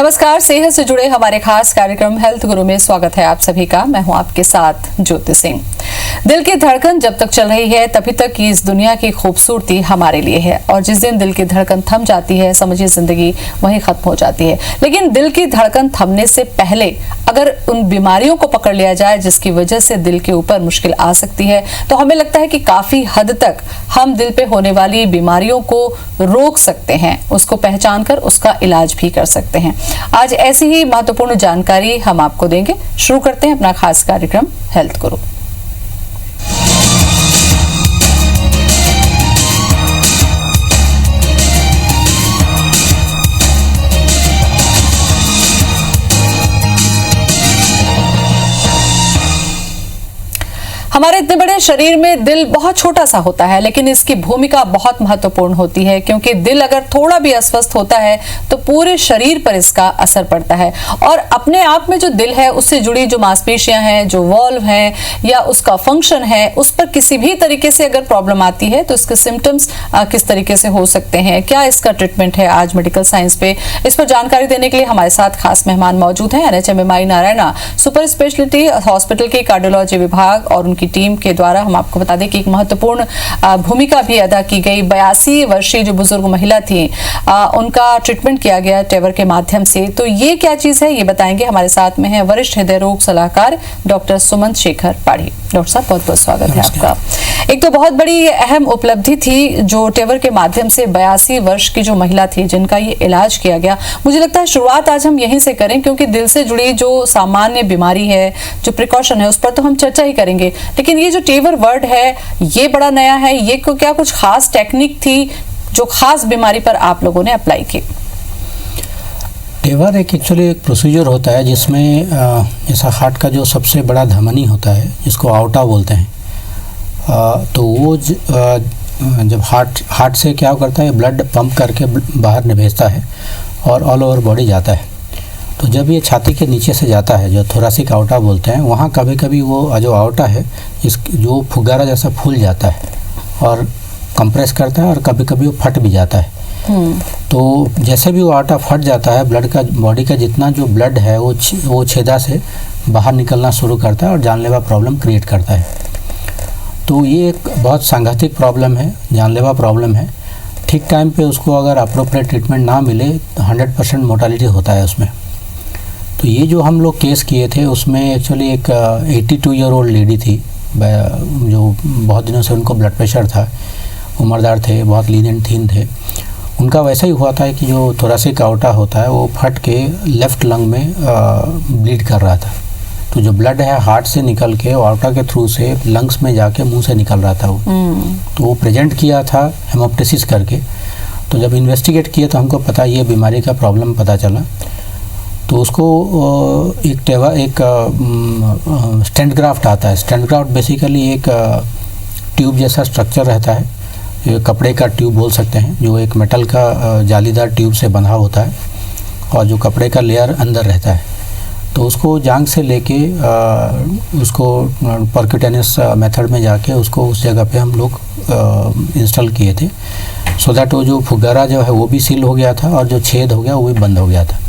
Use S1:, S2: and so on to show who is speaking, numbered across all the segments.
S1: नमस्कार, सेहत से जुड़े हमारे खास कार्यक्रम हेल्थ गुरु में स्वागत है आप सभी का। मैं हूं आपके साथ ज्योति सिंह। दिल की धड़कन जब तक चल रही है तभी तक की इस दुनिया की खूबसूरती हमारे लिए है, और जिस दिन दिल की धड़कन थम जाती है समझिए जिंदगी वहीं खत्म हो जाती है। लेकिन दिल की धड़कन थमने से पहले अगर उन बीमारियों को पकड़ लिया जाए जिसकी वजह से दिल के ऊपर मुश्किल आ सकती है, तो हमें लगता है कि काफी हद तक हम दिल पे होने वाली बीमारियों को रोक सकते हैं, उसको पहचान कर उसका इलाज भी कर सकते हैं। आज ऐसी ही महत्वपूर्ण जानकारी हम आपको देंगे। शुरू करते हैं अपना खास कार्यक्रम हेल्थ गुरु। हमारे इतने बड़े शरीर में दिल बहुत छोटा सा होता है, लेकिन इसकी भूमिका बहुत महत्वपूर्ण होती है, क्योंकि दिल अगर थोड़ा भी अस्वस्थ होता है तो पूरे शरीर पर इसका असर पड़ता है। और अपने आप में जो दिल है उससे जुड़ी जो मांसपेशियां हैं, जो वॉल्व हैं या उसका फंक्शन है, उस पर किसी भी तरीके से अगर प्रॉब्लम आती है तो इसके सिम्टम्स किस तरीके से हो सकते हैं, क्या इसका ट्रीटमेंट है, आज मेडिकल साइंस पे इस पर जानकारी देने के लिए हमारे साथ खास मेहमान मौजूद हैं। NHMMI Narayana super speciality hospital के कार्डियोलॉजी विभाग और उनकी टीम के द्वारा हम आपको बता दें कि एक महत्वपूर्ण भूमिका भी अदा की गई। 82 वर्षीय जो बुजुर्ग महिला थी, उनका ट्रीटमेंट किया गया टेवर के माध्यम से। तो ये क्या चीज है ये बताएंगे। हमारे साथ में है वरिष्ठ हृदय रोग सलाहकार डॉक्टर सुमंत शेखर पाढ़ी। डॉक्टर साहब बहुत बहुत स्वागत है आपका। एक तो बहुत बड़ी अहम उपलब्धि थी जो टेवर के माध्यम से 82 वर्ष की जो महिला थी जिनका ये इलाज किया गया। मुझे लगता है शुरुआत आज हम यहीं से करें, क्योंकि दिल से जुड़ी जो सामान्य बीमारी है, जो प्रिकॉशन है, उस पर तो हम चर्चा ही करेंगे, लेकिन ये जो टेवर वर्ड है ये बड़ा नया है। ये क्या कुछ खास टेक्निक थी जो खास बीमारी पर आप लोगों ने अप्लाई की?
S2: टेवर एक्चुअली एक प्रोसीजर होता है जिसमें जैसा हार्ट का जो सबसे बड़ा धमनी होता है जिसको आउटा बोलते हैं, तो वो जब हार्ट से क्या करता है, ब्लड पंप करके बाहर भेजता है और ऑल ओवर बॉडी जाता है। तो जब ये छाती के नीचे से जाता है जो थोरासिक आउटा बोलते हैं, वहाँ कभी कभी वो जो आउटा है जो फुगारा जैसा फूल जाता है और कंप्रेस करता है, और कभी कभी वो फट भी जाता है। तो जैसे भी वो आटा फट जाता है, ब्लड का बॉडी का जितना जो ब्लड है वो छेदा से बाहर निकलना शुरू करता है और जानलेवा प्रॉब्लम क्रिएट करता है। तो ये एक बहुत सांघातिक प्रॉब्लम है, जानलेवा प्रॉब्लम है। ठीक टाइम पे उसको अगर अप्रोप्रिएट ट्रीटमेंट ना मिले तो 100% मोर्टालिटी होता है उसमें। तो ये जो हम लोग केस किए थे उसमें एक्चुअली एक 82 ईयर ओल्ड लेडी थी जो बहुत दिनों से उनको ब्लड प्रेशर था, उम्रदार थे, बहुत लीन एंड थीन थे। उनका वैसा ही हुआ था कि जो थोरासिक आउटा होता है वो फट के लेफ़्ट लंग में ब्लीड कर रहा था। तो जो ब्लड है हार्ट से निकल के आउटा के थ्रू से लंग्स में जाके मुंह से निकल रहा था वो। तो वो प्रेजेंट किया था हेमोप्टिसिस करके। तो जब इन्वेस्टिगेट किया तो हमको पता ये बीमारी का प्रॉब्लम पता चला। तो उसको एक स्टेंट ग्राफ्ट आता है। स्टेंट ग्राफ्ट बेसिकली एक ट्यूब जैसा स्ट्रक्चर रहता है, कपड़े का ट्यूब बोल सकते हैं, जो एक मेटल का जालीदार ट्यूब से बंधा होता है और जो कपड़े का लेयर अंदर रहता है। तो उसको जांघ से लेके उसको परक्यूटेनियस मेथड में जाके उसको उस जगह पे हम लोग इंस्टॉल किए थे, सो दैट वो जो फुगारा जो है वो भी सील हो गया था और जो छेद हो गया वो भी बंद हो गया था।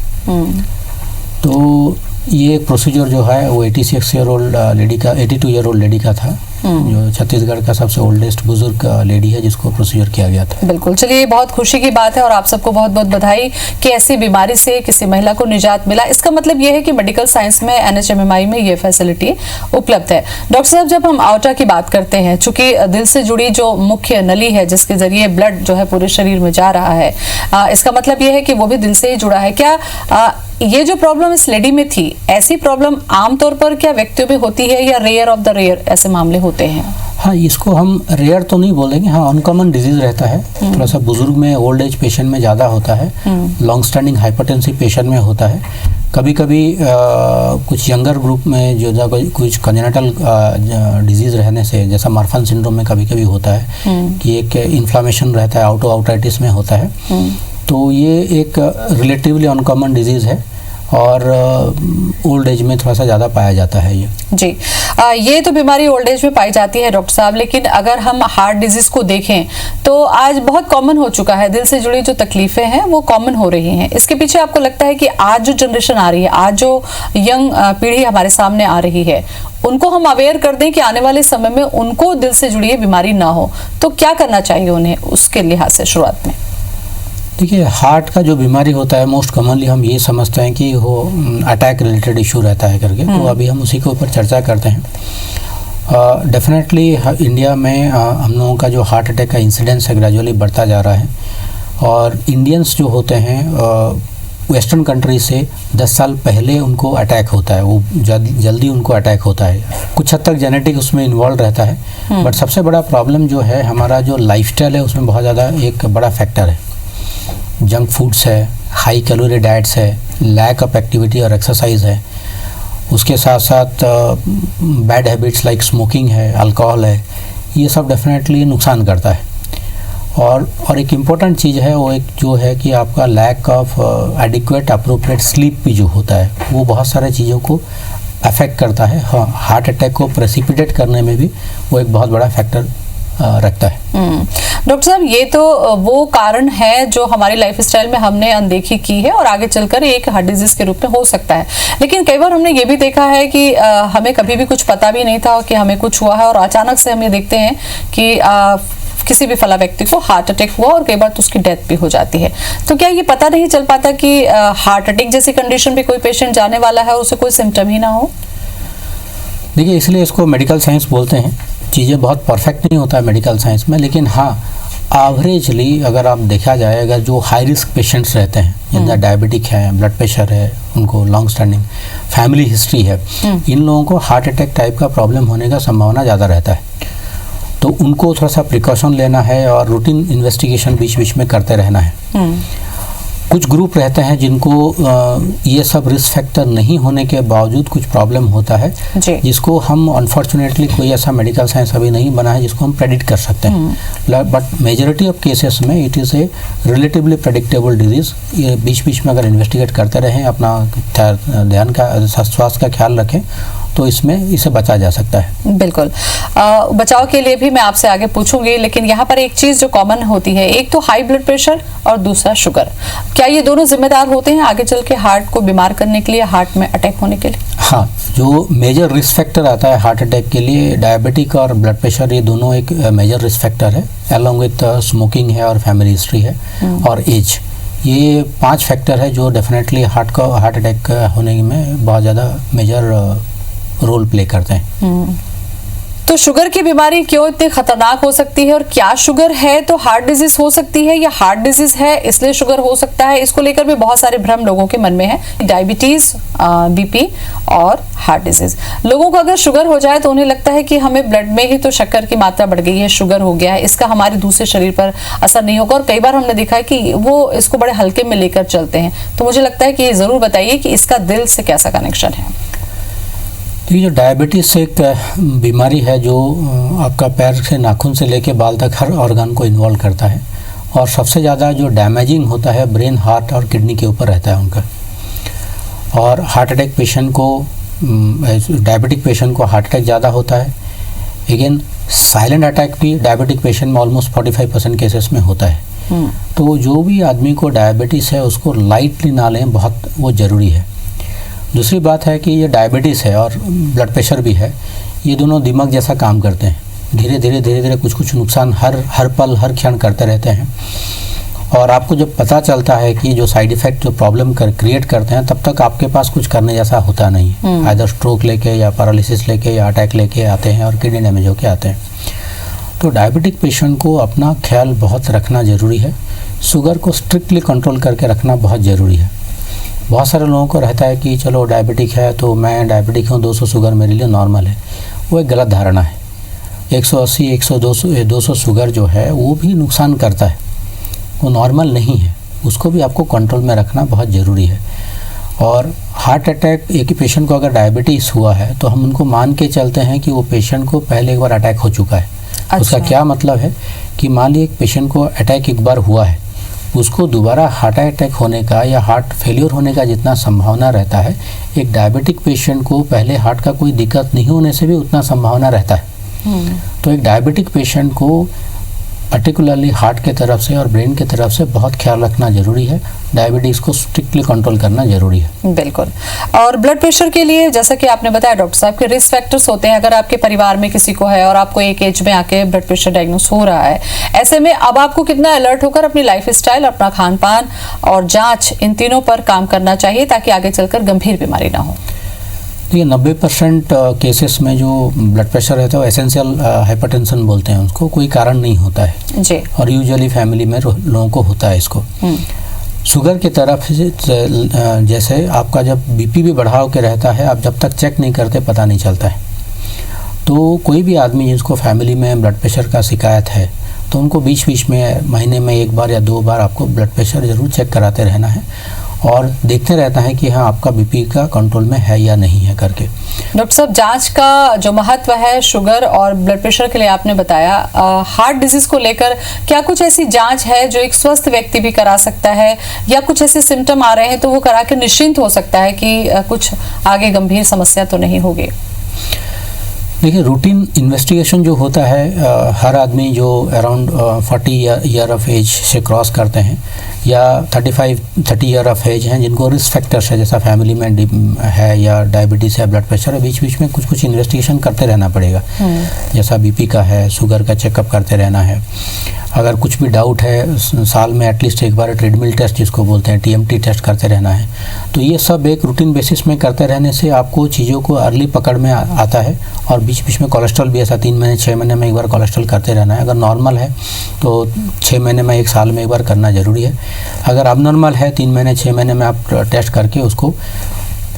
S2: तो ये प्रोसीजर जो है वो 86 ईयर ओल्ड लेडी का 82 ईयर ओल्ड लेडी का था, जो छत्तीसगढ़ का सबसे ओल्डेस्ट बुजुर्ग लेडी है जिसको प्रोसीजर किया गया था।
S1: बिल्कुल, चलिए बहुत खुशी की बात है और आप सबको बहुत बहुत बधाई कि ऐसी बीमारी से किसी महिला को निजात मिला। इसका मतलब यह है कि मेडिकल साइंस में NHMMI में ये फैसिलिटी उपलब्ध है। डॉक्टर साहब, जब हम आउटा की बात करते हैं, चूंकि दिल से जुड़ी जो मुख्य नली है जिसके जरिए ब्लड जो है पूरे शरीर में जा रहा है, इसका मतलब यह है कि वो भी दिल से ही जुड़ा है। क्या ये जो प्रॉब्लम इस लेडी में थी, ऐसी प्रॉब्लम आमतौर पर क्या व्यक्तियों में होती है या रेयर ऑफ द रेयर ऐसे मामले होते हैं?
S2: हाँ, इसको हम रेयर तो नहीं बोलेंगे, हाँ अनकॉमन डिजीज रहता है। थोड़ा सा बुजुर्ग में, ओल्ड एज पेशेंट में ज़्यादा होता है, लॉन्ग स्टैंडिंग हाइपरटेंसिव पेशेंट में होता है। कभी कभी कुछ यंगर ग्रुप में जो कुछ कंजेनिटल डिजीज़ रहने से, जैसा मार्फन सिंड्रोम में कभी कभी होता है कि एक इन्फ्लामेशन रहता है, आउटाइटिस में होता है। तो ये एक रिलेटिवली अनकॉमन डिजीज़ है और ओल्ड एज में थोड़ा सा ज़्यादा पाया जाता है ये।
S1: जी, ये तो बीमारी ओल्ड एज में पाई जाती है डॉक्टर साहब, लेकिन अगर हम हार्ट डिजीज को देखें तो आज बहुत कॉमन हो चुका है, दिल से जुड़ी जो तकलीफें हैं वो कॉमन हो रही हैं। इसके पीछे आपको लगता है कि आज जो जनरेशन आ रही है, आज जो यंग पीढ़ी हमारे सामने आ रही है, उनको हम अवेयर कर दें कि आने वाले समय में उनको दिल से जुड़ी बीमारी ना हो, तो क्या करना चाहिए उन्हें उसके लिहाज से शुरुआत में?
S2: देखिए, हार्ट का जो बीमारी होता है मोस्ट कॉमनली हम ये समझते हैं कि वो अटैक रिलेटेड इशू रहता है करके, तो अभी हम उसी के ऊपर चर्चा करते हैं। डेफिनेटली इंडिया में हम लोगों का जो हार्ट अटैक का इंसिडेंस है ग्रेजुअली बढ़ता जा रहा है, और इंडियंस जो होते हैं वेस्टर्न कंट्री से 10 साल पहले उनको अटैक होता है, वो जल्दी उनको अटैक होता है। कुछ हद तक जेनेटिक उसमें इन्वॉल्व रहता है, बट सबसे बड़ा प्रॉब्लम जो है हमारा जो लाइफस्टाइल है उसमें बहुत ज़्यादा एक बड़ा फैक्टर है। जंक फूड्स है, हाई कैलोरी डाइट्स है, लैक ऑफ एक्टिविटी और एक्सरसाइज है, उसके साथ साथ बैड हैबिट्स लाइक स्मोकिंग है, अल्कोहल है, ये सब डेफिनेटली नुकसान करता है। और एक इम्पॉर्टेंट चीज़ है वो एक जो है कि आपका lack of adequate appropriate sleep भी जो होता है वो बहुत सारे चीज़ों को अफेक्ट करता है। हाँ, हार्ट अटैक को प्रेसिपिटेट करने में भी वो एक बहुत बड़ा फैक्टर रखता है।
S1: डॉक्टर साहब, ये तो वो कारण है जो हमारी लाइफस्टाइल में हमने अनदेखी की है और आगे चलकर एक हार्ट डिजीज के रूप में हो सकता है। लेकिन कई बार हमने ये भी देखा है कि हमें कभी भी कुछ पता भी नहीं था कि हमें कुछ हुआ है, और अचानक से हम ये देखते हैं कि किसी भी फला व्यक्ति को हार्ट अटैक हुआ और कई बार तो उसकी डेथ भी हो जाती है। तो क्या ये पता नहीं चल पाता कि हार्ट अटैक जैसी कंडीशन में कोई पेशेंट जाने वाला है और उसे कोई सिम्टम ही ना हो?
S2: देखिए, इसलिए इसको मेडिकल साइंस बोलते हैं। चीज़ें बहुत परफेक्ट नहीं होता है मेडिकल साइंस में, लेकिन हाँ, एवरेजली अगर आप देखा जाए, अगर जो हाई रिस्क पेशेंट्स रहते हैं, जिनका डायबिटिक है, ब्लड प्रेशर है, उनको लॉन्ग स्टैंडिंग फैमिली हिस्ट्री है, इन लोगों को हार्ट अटैक टाइप का प्रॉब्लम होने का संभावना ज़्यादा रहता है। तो उनको थोड़ा सा प्रिकॉशन लेना है और रूटीन इन्वेस्टिगेशन बीच बीच में करते रहना है। कुछ ग्रुप रहते हैं जिनको ये सब रिस्क फैक्टर नहीं होने के बावजूद कुछ प्रॉब्लम होता है, जिसको हम अनफॉर्चुनेटली कोई ऐसा मेडिकल साइंस अभी नहीं बना है जिसको हम प्रेडिक्ट कर सकते हैं। बट मेजॉरिटी ऑफ केसेस में it is a relatively predictable disease. ये बीच बीच में अगर इन्वेस्टिगेट करते रहें, अपना ध्यान का स्वास्थ्य का ख्याल रखें, तो इसमें इसे बचा जा सकता है।
S1: बिल्कुल, बचाव के लिए भी मैं आपसे आगे पूछूंगी, लेकिन यहाँ पर एक चीज जो कॉमन होती है, एक तो हाई ब्लड प्रेशर और दूसरा शुगर, क्या ये दोनों जिम्मेदार होते हैं आगे चल के हार्ट को बीमार करने के लिए, हार्ट में अटैक होने के लिए?
S2: हाँ, जो मेजर रिस्क फैक्टर आता है हार्ट अटैक के लिए, डायबिटिक और ब्लड प्रेशर, ये दोनों एक मेजर रिस्क फैक्टर है, अलॉन्ग विथ स्मोकिंग है और फैमिली हिस्ट्री है और एज। ये 5 फैक्टर है जो डेफिनेटली हार्ट अटैक होने में बहुत ज़्यादा मेजर रोल प्ले करते हैं।
S1: तो शुगर की बीमारी क्यों इतनी खतरनाक हो सकती है, और क्या शुगर है तो हार्ट डिजीज हो सकती है, या हार्ट डिजीज है इसलिए शुगर हो सकता है? इसको लेकर भी बहुत सारे भ्रम लोगों के मन में है। डायबिटीज, बीपी और हार्ट डिजीज, लोगों को अगर शुगर हो जाए तो उन्हें लगता है कि हमें ब्लड में ही तो शक्कर की मात्रा बढ़ गई है, शुगर हो गया है, इसका हमारे दूसरे शरीर पर असर नहीं होगा। और कई बार हमने देखा है कि वो इसको बड़े हल्के में लेकर चलते हैं। तो मुझे लगता है कि ये जरूर बताइए कि इसका दिल से कैसा कनेक्शन है?
S2: ये जो डायबिटीज़ एक बीमारी है जो आपका पैर से नाखून से लेके बाल तक हर ऑर्गन को इन्वॉल्व करता है, और सबसे ज़्यादा जो डैमेजिंग होता है ब्रेन, हार्ट और किडनी के ऊपर रहता है उनका। और हार्ट अटैक पेशेंट को, डायबिटिक पेशेंट को हार्ट अटैक ज़्यादा होता है। अगेन साइलेंट अटैक भी डायबिटिक पेशेंट में ऑलमोस्ट 45% केसेस में होता है। तो जो भी आदमी को डायबिटीज़ है उसको लाइटली ना लें, बहुत वो ज़रूरी है। दूसरी बात है कि ये डायबिटीज़ है और ब्लड प्रेशर भी है, ये दोनों दिमाग जैसा काम करते हैं। धीरे धीरे कुछ नुकसान हर पल हर क्षण करते रहते हैं, और आपको जब पता चलता है कि जो साइड इफ़ेक्ट जो प्रॉब्लम क्रिएट करते हैं, तब तक आपके पास कुछ करने जैसा होता नहीं है। आइदर स्ट्रोक लेके या पैरालिसिस लेके या अटैक लेके आते हैं और किडनी डैमेज होके आते हैं। तो डायबिटिक पेशेंट को अपना ख्याल बहुत रखना ज़रूरी है। शुगर को स्ट्रिक्टली कंट्रोल करके रखना बहुत ज़रूरी है। बहुत सारे लोगों को रहता है कि चलो डायबिटिक है तो मैं डायबिटिक हूँ, 200 शुगर मेरे लिए नॉर्मल है। वो एक गलत धारणा है। 180, 100, 200 शुगर जो है वो भी नुकसान करता है, वो नॉर्मल नहीं है। उसको भी आपको कंट्रोल में रखना बहुत ज़रूरी है। और हार्ट अटैक, एक पेशेंट को अगर डायबिटीज़ हुआ है तो हम उनको मान के चलते हैं कि वो पेशेंट को पहले एक बार अटैक हो चुका है। अच्छा। उसका क्या मतलब है कि मान लीजिए एक पेशेंट को अटैक एक बार हुआ है, उसको दोबारा हार्ट अटैक होने का या हार्ट फेलियर होने का जितना संभावना रहता है, एक डायबिटिक पेशेंट को पहले हार्ट का कोई दिक्कत नहीं होने से भी उतना संभावना रहता है। तो एक डायबिटिक पेशेंट को पर्टिकुलरली हार्ट के तरफ से और ब्रेन के तरफ से बहुत ख्याल रखना जरूरी है। डायबिटीज को स्ट्रिक्टली कंट्रोल करना जरूरी है।
S1: बिल्कुल। और ब्लड प्रेशर के लिए जैसा कि आपने बताया डॉक्टर साहब के रिस्क फैक्टर्स होते हैं। अगर आपके परिवार में किसी को है और आपको एक एज में आके ब्लड प्रेशर डायग्नोस हो रहा है, ऐसे में अब आपको कितना अलर्ट होकर अपनी लाइफ स्टाइल, अपना खान पान और जांच, इन तीनों पर काम करना चाहिए ताकि आगे चलकर गंभीर बीमारी ना हो?
S2: देखिए 90% केसेस में जो ब्लड प्रेशर रहता है वो एसेंशियल हाइपरटेंशन बोलते हैं उसको, कोई कारण नहीं होता है
S1: जी।
S2: और यूजुअली फैमिली में लोगों को होता है इसको। शुगर की तरफ जैसे आपका जब बीपी भी बढ़ा के रहता है, आप जब तक चेक नहीं करते पता नहीं चलता है। तो कोई भी आदमी जिसको फैमिली में ब्लड प्रेशर का शिकायत है तो उनको बीच बीच में महीने में 1 बार या 2 बार आपको ब्लड प्रेशर ज़रूर चेक कराते रहना है और देखते रहता है कि हाँ आपका बीपी का कंट्रोल में है या नहीं है करके।
S1: डॉक्टर साहब, जांच का जो महत्व है शुगर और ब्लड प्रेशर के लिए आपने बताया, हार्ट डिजीज को लेकर क्या कुछ ऐसी जांच है जो एक स्वस्थ व्यक्ति भी करा सकता है, या कुछ ऐसे सिम्टम आ रहे हैं तो वो करा के निश्चिंत हो सकता है कि कुछ आगे गंभीर समस्या तो नहीं होगी?
S2: देखिए रूटीन इन्वेस्टिगेशन जो होता है, हर आदमी जो अराउंड 40 ईयर ऑफ एज से क्रॉस करते हैं या 30 ईयर ऑफ एज हैं जिनको रिस्क फैक्टर्स है, जैसा फैमिली में है या डायबिटीज़ है, ब्लड प्रेशर है, बीच बीच में कुछ इन्वेस्टिगेशन करते रहना पड़ेगा। जैसा बीपी का है, शुगर का चेकअप करते रहना है। अगर कुछ भी डाउट है, साल में एटलीस्ट 1 बार ट्रेडमिल टेस्ट जिसको बोलते हैं, TMT टेस्ट करते रहना है। तो ये सब एक रूटीन बेसिस में करते रहने से आपको चीज़ों को अर्ली पकड़ में आता है। और बीच बीच में कोलेस्ट्रॉल भी ऐसा 3 महीने 6 महीने में 1 बार कोलेस्ट्रॉल करते रहना है। अगर नॉर्मल है तो 6 महीने में 1 साल में 1 बार करना ज़रूरी है। अगर अबनॉर्मल है 3 महीने 6 महीने में आप टेस्ट करके उसको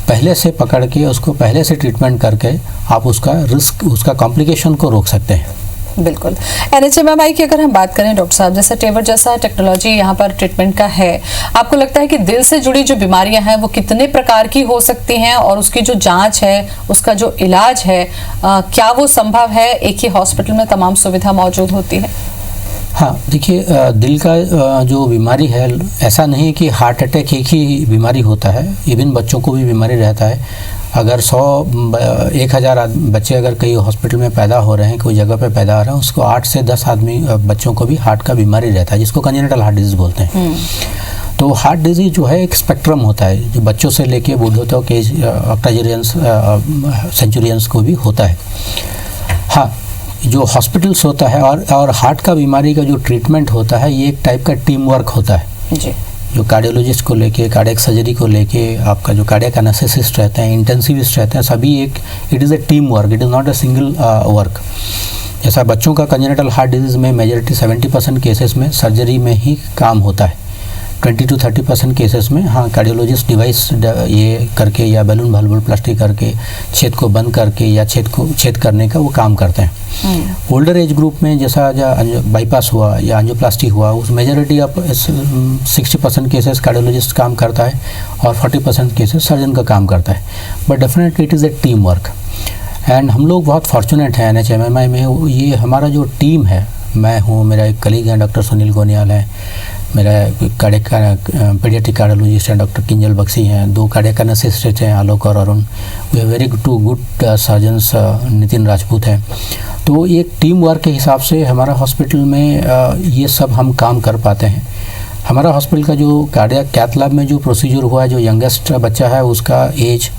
S2: पहले से पकड़ के उसको पहले से ट्रीटमेंट करके आप उसका रिस्क, उसका कॉम्प्लिकेशन को रोक सकते हैं।
S1: बिल्कुल। NHMMI की अगर हम बात करें डॉक्टर साहब, जैसे टेवर जैसा टेक्नोलॉजी यहाँ पर ट्रीटमेंट का है, आपको लगता है कि दिल से जुड़ी जो बीमारियां हैं वो कितने प्रकार की हो सकती हैं और उसकी जो जांच है, उसका जो इलाज है, क्या वो संभव है? एक ही हॉस्पिटल में तमाम सुविधा मौजूद होती है?
S2: हाँ, देखिए दिल का जो बीमारी है, ऐसा नहीं है कि हार्ट अटैक एक ही बीमारी होता है, इवन बच्चों को भी बीमारी रहता है। अगर 1,000 बच्चे अगर कई हॉस्पिटल में पैदा हो रहे हैं, कोई जगह पे पैदा हो रहे हैं, उसको 8 से 10 बच्चों को भी हार्ट का बीमारी रहता है, जिसको कंजेनिटल हार्ट डिजीज बोलते हैं। तो हार्ट डिजीज जो है एक स्पेक्ट्रम होता है, जो बच्चों से लेके बूढ़ों तक, ऑक्टाजेरियंस, सेंचुरियंस को भी होता है। हाँ, जो हॉस्पिटल्स होता है और हार्ट का बीमारी का जो ट्रीटमेंट होता है, ये एक टाइप का टीम वर्क होता है जी। जो कार्डियोलॉजिस्ट को लेके, कार्डियक सर्जरी को लेके, आपका जो कार्डियक एनेस्थेसिस्ट रहते हैं, इंटेंसिविस्ट रहते हैं, सभी एक, it is a team work, it is not a single work. जैसा बच्चों का कंजेनिटल हार्ट डिजीज़ में मेजॉरिटी 70% केसेस में सर्जरी में ही काम होता है। 20 to 30% केसेस में हाँ कार्डियोलॉजिस्ट डिवाइस ये करके या बैलून वाल्वोप्लास्टी करके छेद को बंद करके या छेद करने का वो काम करते हैं। ओल्डर एज ग्रुप में जैसा बाईपास हुआ या एंजियोप्लास्टी हुआ, उस मेजॉरिटी ऑफ 60% केसेस कार्डियोलॉजिस्ट काम करता है और 40% केसेस सर्जन का काम करता है। But definitely it is a team work and हम लोग बहुत फॉर्चुनेट हैं NHMMI में। ये हमारा जो टीम है, मैं हूँ, मेरा एक कलीग है डॉक्टर सुनील गोनियाल है, मेरा कार्डियक पीडियाट्रिक कार्डियोलॉजिस्ट हैं डॉक्टर किंजल बख्शी हैं, 2 कार्डियक एनेस्थेसिस्ट हैं आलोक और Arun, we are very good surgeons, Nitin Rajput हैं। तो एक टीम वर्क के हिसाब से हमारा हॉस्पिटल में ये सब हम काम कर पाते हैं। हमारा हॉस्पिटल का जो कार्डियक कैथ लैब में जो प्रोसीजर हुआ है, जो यंगेस्ट बच्चा है उसका एज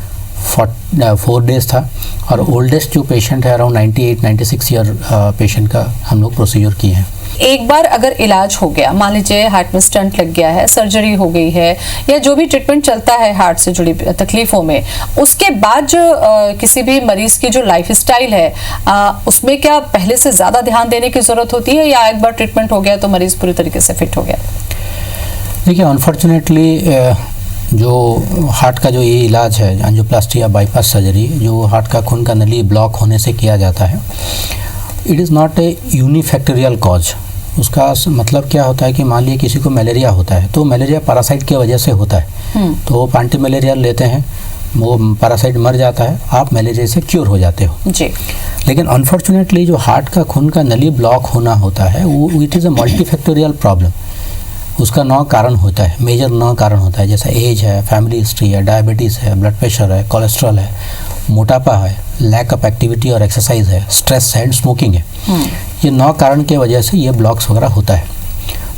S2: 4 डेज था और ओल्डेस्ट जो पेशेंट है अराउंड 98-96 ईयर पेशेंट का हम लोग प्रोसीजर किए हैं।
S1: एक बार अगर इलाज हो गया, मान लीजिए हार्ट में स्टंट लग गया है, सर्जरी हो गई है या जो भी ट्रीटमेंट चलता है हार्ट से जुड़ी तकलीफों में, उसके बाद जो किसी भी मरीज की जो लाइफस्टाइल है, उसमें क्या पहले से ज्यादा ध्यान देने की जरूरत होती है या एक बार ट्रीटमेंट हो गया तो मरीज पूरी तरीके से फिट हो गया? देखिए
S2: अनफॉर्चुनेटली जो हार्ट का जो ये इलाज है एंजियोप्लास्टी या बाईपास सर्जरी, जो हार्ट का खून का नली ब्लॉक होने से किया जाता है, it is not a unifactorial cause. उसका मतलब क्या होता है कि मान लीजिए किसी को मलेरिया होता है तो मलेरिया पैरासाइट की वजह से होता है, तो वो एंटी मलेरिया लेते हैं, वो पैरासाइट मर जाता है, आप मलेरिया से क्योर हो जाते हो जी। लेकिन अनफॉर्चुनेटली जो हार्ट का खून का नली ब्लॉक होना होता है वो it is a multifactorial problem. उसका 9 कारण होता है, मेजर 9 कारण होता है, जैसे एज है, फैमिली हिस्ट्री है, डायबिटीज़ है, ब्लड प्रेशर है, कोलेस्ट्रॉल है, मोटापा है, लैक ऑफ एक्टिविटी और एक्सरसाइज है, स्ट्रेस है एंड स्मोकिंग है। ये 9 कारण के वजह से ये ब्लॉक्स वगैरह होता है।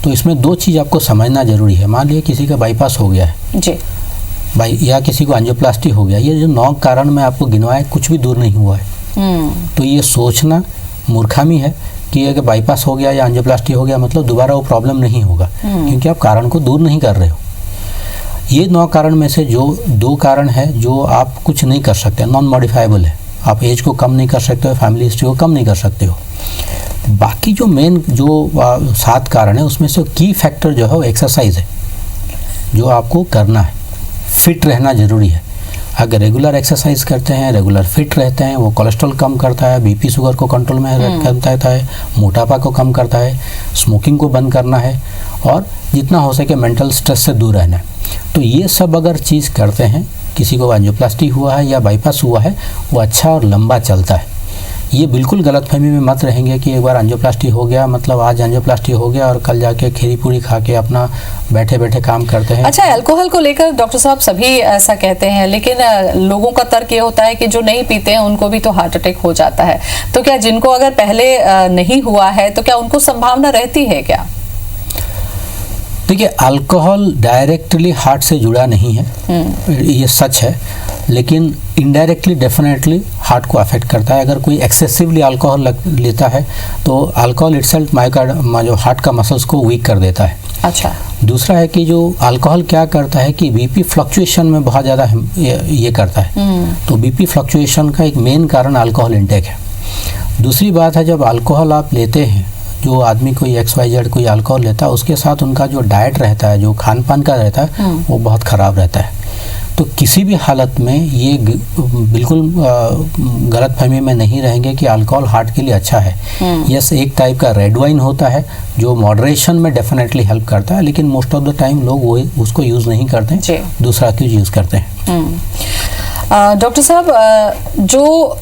S2: तो इसमें 2 चीज़ आपको समझना जरूरी है। मान लीजिए किसी का बाईपास हो गया है
S1: जी
S2: भाई, या किसी को एंजियोप्लास्टी हो गया, ये जो 9 कारण मैं आपको गिनवाए कुछ भी दूर नहीं हुआ है। तो ये सोचना मूर्खामी है कि अगर बाईपास हो गया या एंजियोप्लास्टी हो गया मतलब दोबारा वो प्रॉब्लम नहीं होगा, क्योंकि आप कारण को दूर नहीं कर रहे हो। ये 9 कारण में से जो 2 कारण है जो आप कुछ नहीं कर सकते, नॉन मॉडिफाइबल है। आप एज को कम नहीं कर सकते हो, फैमिली हिस्ट्री को कम नहीं कर सकते हो। बाकी जो मेन जो 7 कारण है उसमें से की फैक्टर जो है वो एक्सरसाइज है, जो आपको करना है। फिट रहना ज़रूरी है। अगर रेगुलर एक्सरसाइज करते हैं, रेगुलर फिट रहते हैं, वो कोलेस्ट्रॉल कम करता है, बीपी शुगर को कंट्रोल में करता है, मोटापा को कम करता है, स्मोकिंग को बंद करना है और जितना हो सके मेंटल स्ट्रेस से दूर रहना है। तो ये सब अगर चीज़ करते हैं, किसी को एंजियोप्लास्टी हुआ है या बाईपास हुआ है, वो अच्छा और लंबा चलता है। ये बिल्कुल गलतफहमी में मत रहेंगे कि एक बार एंजियोप्लास्टी हो गया मतलब आज एंजियोप्लास्टी हो गया और कल जाके खीरी पूरी खा के अपना बैठे बैठे काम करते हैं।
S1: अच्छा, अल्कोहल को लेकर डॉक्टर साहब सभी ऐसा कहते हैं, लेकिन लोगों का तर्क ये होता है कि जो नहीं पीते हैं उनको भी तो हार्ट अटैक हो जाता है। तो क्या जिनको अगर पहले नहीं हुआ है तो क्या उनको संभावना रहती है क्या?
S2: देखिए, अल्कोहल डायरेक्टली हार्ट से जुड़ा नहीं है, ये सच है, लेकिन इनडायरेक्टली डेफिनेटली हार्ट को अफेक्ट करता है। अगर कोई एक्सेसिवली अल्कोहल लेता है तो अल्कोहल इटसेल्फ मायोकार्ड जो हार्ट का मसल्स को वीक कर देता है।
S1: अच्छा।
S2: दूसरा है कि जो अल्कोहल क्या करता है कि बीपी फ्लक्चुएशन में बहुत ज़्यादा ये करता है। तो बीपी फ्लक्चुएशन का एक मेन कारण अल्कोहल इंटेक है। दूसरी बात है, जब अल्कोहल आप लेते हैं, जो आदमी कोई XYZ कोई अल्कोहल लेता है, उसके साथ उनका जो डाइट रहता है, जो खान पान का रहता है, वो बहुत ख़राब रहता है। तो किसी भी हालत में ये बिल्कुल गलतफहमी में नहीं रहेंगे कि अल्कोहल हार्ट के लिए अच्छा है। यस, एक टाइप का रेड वाइन होता है जो मॉडरेशन में डेफिनेटली हेल्प करता है, लेकिन मोस्ट ऑफ द टाइम लोग वो उसको यूज़ नहीं करते हैं, दूसरा चीज़ यूज़ करते हैं।
S1: डॉक्टर साहब, जो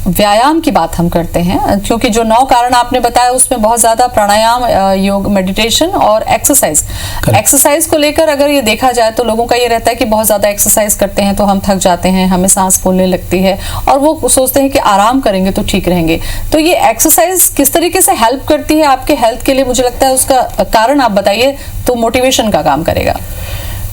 S1: व्यायाम की बात हम करते हैं, क्योंकि जो 9 कारण आपने बताया उसमें बहुत ज़्यादा प्राणायाम, योग, मेडिटेशन और एक्सरसाइज को लेकर अगर ये देखा जाए तो लोगों का ये रहता है कि बहुत ज़्यादा एक्सरसाइज करते हैं तो हम थक जाते हैं, हमें सांस फूलने लगती है और वो सोचते हैं कि आराम करेंगे तो ठीक रहेंगे। तो ये एक्सरसाइज किस तरीके से हेल्प करती है आपके हेल्थ के लिए? मुझे लगता है उसका कारण आप बताइए तो मोटिवेशन का काम करेगा।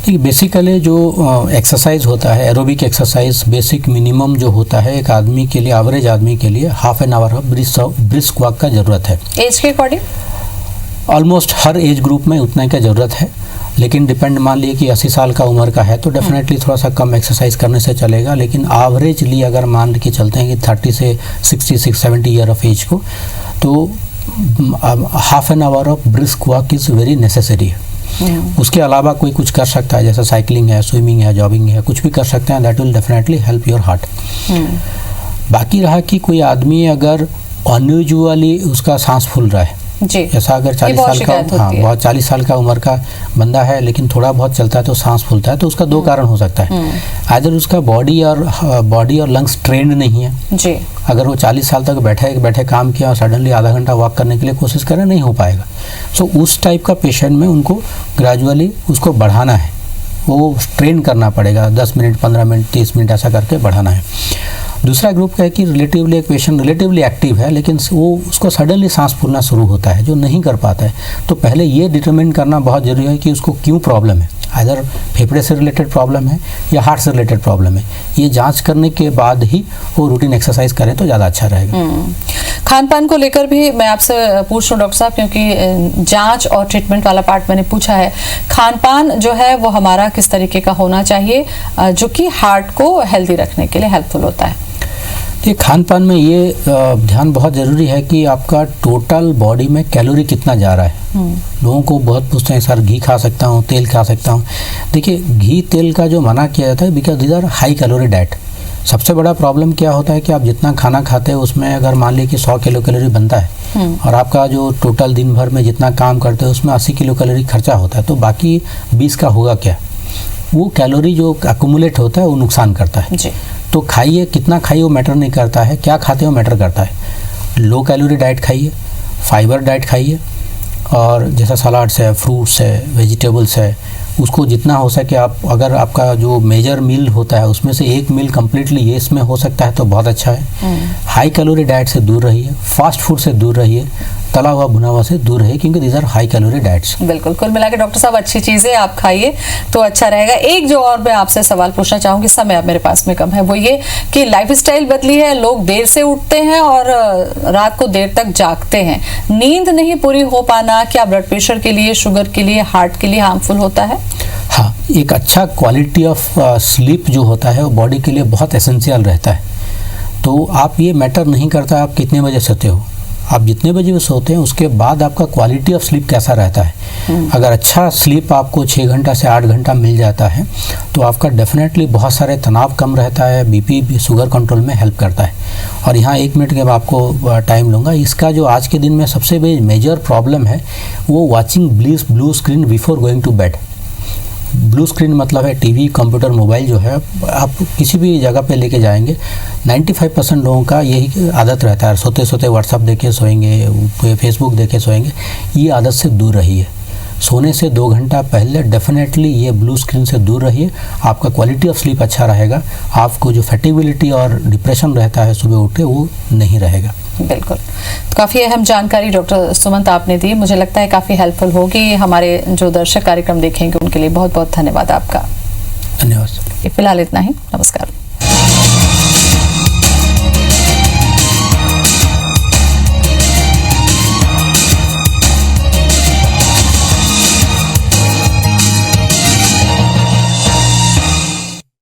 S2: देखिए, बेसिकली जो एक्सरसाइज होता है, एरोबिक एक्सरसाइज, बेसिक मिनिमम जो होता है एक आदमी के लिए, एवरेज आदमी के लिए half an hour brisk walk का ज़रूरत है।
S1: एज के अकॉर्डिंग
S2: ऑलमोस्ट हर एज ग्रुप में उतना का ज़रूरत है, लेकिन डिपेंड, मान लिए कि 80 साल का उम्र का है तो डेफिनेटली थोड़ा सा कम एक्सरसाइज करने से चलेगा, लेकिन एवरेजली अगर मान के चलते हैं कि 30 से 66-70 ईयर ऑफ एज को, तो half an hour of brisk walk is very necessary है। उसके अलावा कोई कुछ कर सकता है, जैसे साइकिलिंग है, स्विमिंग है, जॉगिंग है, कुछ भी कर सकते हैं, that will definitely help your heart. बाकी रहा कि कोई आदमी अगर अनयूजुअली उसका सांस फूल रहा है, ऐसा अगर 40 साल का, हाँ, बहुत 40 साल का उम्र का बंदा है लेकिन थोड़ा बहुत चलता है तो सांस फूलता है, तो उसका 2 कारण हो सकता है। आइदर उसका बॉडी और लंग्स ट्रेंड नहीं है जी। अगर वो 40 साल तक बैठे काम किया और सडनली आधा घंटा वॉक करने के लिए कोशिश करें, नहीं हो पाएगा। सो उस टाइप का पेशेंट में उनको ग्रेजुअली उसको बढ़ाना है, वो ट्रेन करना पड़ेगा, 10 मिनट, 15 मिनट, 30 मिनट ऐसा करके बढ़ाना है। दूसरा ग्रुप का है कि रिलेटिवली एक पेशेंट रिलेटिवली एक्टिव है लेकिन वो उसको सडनली सांस फूलना शुरू होता है, जो नहीं कर पाता है, तो पहले ये डिटरमिन करना बहुत ज़रूरी है कि उसको क्यों प्रॉब्लम है, आइदर फेफड़े से रिलेटेड प्रॉब्लम है या हार्ट से रिलेटेड प्रॉब्लम है। ये जांच करने के बाद ही वो रूटीन एक्सरसाइज करें तो ज़्यादा अच्छा रहेगा।
S1: खान पान को लेकर भी मैं आपसे पूछ रहा हूँ डॉक्टर साहब, क्योंकि जांच और ट्रीटमेंट वाला पार्ट मैंने पूछा है, खान पान जो है वो हमारा किस तरीके का होना चाहिए जो कि हार्ट को हेल्दी रखने के लिए हेल्पफुल होता है?
S2: ये खान पान में ये ध्यान बहुत ज़रूरी है कि आपका टोटल बॉडी में कैलोरी कितना जा रहा है। लोगों को बहुत पूछते हैं, सर घी खा सकता हूँ, तेल खा सकता हूँ। देखिए, घी तेल का जो मना किया जाता है because these are high calorie diet. सबसे बड़ा प्रॉब्लम क्या होता है कि आप जितना खाना खाते हैं उसमें अगर मान लीजिए कि 100 किलो कैलोरी बनता है और आपका जो टोटल दिन भर में जितना काम करते हैं उसमें 80 किलो कैलोरी खर्चा होता है, तो बाकी 20 का होगा क्या? वो कैलोरी जो अकुमुलेट होता है वो नुकसान करता है जी। तो खाइए, कितना खाइए वो मैटर नहीं करता है, क्या खाते हो मैटर करता है। लो कैलोरी डाइट खाइए, फाइबर डाइट खाइए, और जैसा सलाड्स है, फ्रूट्स है, वेजिटेबल्स है, उसको जितना हो सके आप, अगर आपका जो मेजर मील होता है उसमें से एक मील कम्प्लीटली ये इसमें हो सकता है तो बहुत अच्छा है। हाई कैलोरी डाइट से दूर रहिए, फास्ट फूड से दूर रहिए, तला हुआ भुना हुआ से दूर रहिए, क्योंकि these are high calorie diets.
S1: बिल्कुल, कुल मिला के डॉक्टर साहब अच्छी चीजें आप खाइए तो अच्छा रहेगा। एक जो और मैं आपसे सवाल पूछना चाहूंगी, समय अब मेरे पास में कम है, वो ये कि लाइफस्टाइल बदली है, लोग देर से उठते हैं और रात को देर तक जागते हैं। नींद नहीं पूरी हो पाना क्या ब्लड प्रेशर के लिए, शुगर के लिए, हार्ट के लिए हार्मफुल होता है?
S2: हाँ, एक अच्छा क्वालिटी ऑफ स्लीप जो होता है वो बॉडी के लिए बहुत एसेंशियल रहता है। तो आप, ये मैटर नहीं करता आप कितने बजे सोते हो, आप जितने बजे भी सोते हैं उसके बाद आपका क्वालिटी ऑफ स्लीप कैसा रहता है। अगर अच्छा स्लीप आपको 6 घंटा से 8 घंटा मिल जाता है तो आपका डेफिनेटली बहुत सारे तनाव कम रहता है, बीपी शुगर कंट्रोल में हेल्प करता है। और यहाँ 1 मिनट के मैं आपको टाइम लूँगा। इसका जो आज के दिन में सबसे मेजर प्रॉब्लम है वो watching blue screen before going to bed. Blue screen मतलब है टीवी, कंप्यूटर, मोबाइल जो है, आप किसी भी जगह पे लेके जाएंगे 95% लोगों का यही आदत रहता है, सोते सोते व्हाट्सएप देखे सोएंगे, फेसबुक देखे सोएंगे। ये आदत से दूर रहिए। सोने से 2 घंटा पहले डेफिनेटली ये ब्लू स्क्रीन से दूर रहिए, आपका क्वालिटी ऑफ स्लीप अच्छा रहेगा, आपको जो फैटिबिलिटी और डिप्रेशन रहता है सुबह उठे वो नहीं रहेगा।
S1: बिल्कुल, तो काफ़ी अहम जानकारी डॉक्टर सुमंत आपने दी, मुझे लगता है काफ़ी हेल्पफुल होगी। हमारे जो दर्शक कार्यक्रम देखेंगे उनके लिए बहुत बहुत धन्यवाद आपका।
S2: धन्यवाद।
S1: फिलहाल इतना ही, नमस्कार।